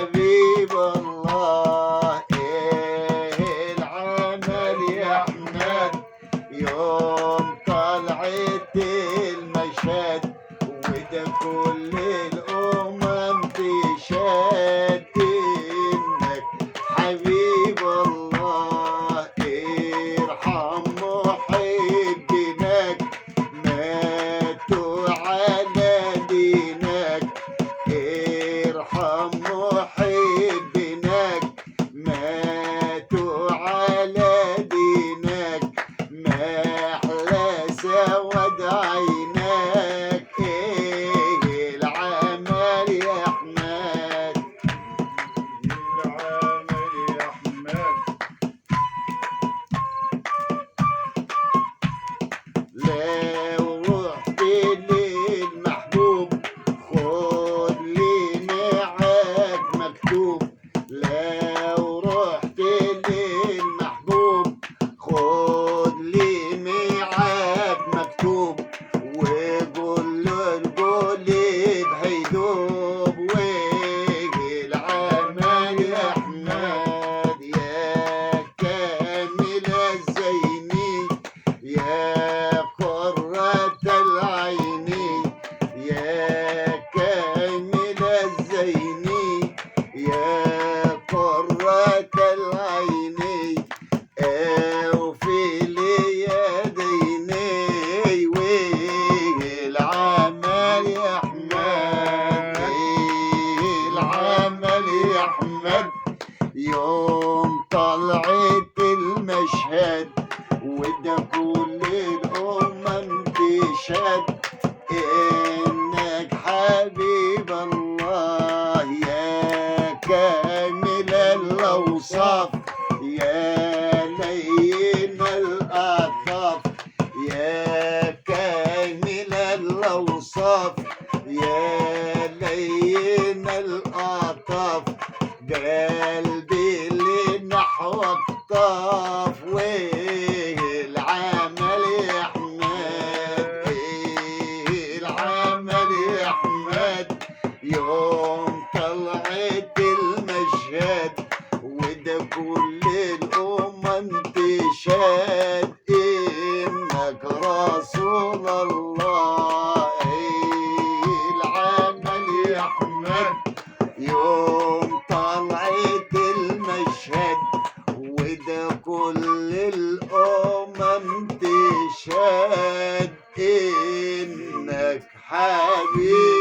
حبيب الله. ايه العمل يا احمد يوم طلعت المشهد، وده كل الامم تشهد انك حبيب الله. ارحم محبينك ماتوا على دينك، ارحم محبينك ماتوا على دينك، ما احلى سواد عينك. ايه العمل يا احمد، العمل يا احمد. لو رحت للمحبوب خد لي معاك مكتوب، لو رحت للمحبوب خد لي معاك مكتوب، وقول له القلب هيدوب. وايه العمل يا احمد يا كامل الزيني، يا قرة العين، يا كامل الزين، يا قرة العين، اوفي اليدين. والعمل يا احمد، العمل يا احمد يوم طلعت المشهد، وده كل الامم تشهد انك حبيب الله. يا كامل الاوصاف، يا لين الاعطاف، يا كامل الاوصاف، يا لين الاعطاف، قلبي لنحوك طاف. والعمل يا احمد، العمل يا احمد يوم طلعت المشهد، وده كل الامم تشهد انك رسول الله. العمل يا احمد يوم طلعت المشهد، وده كل الامم تشهد انك حبيب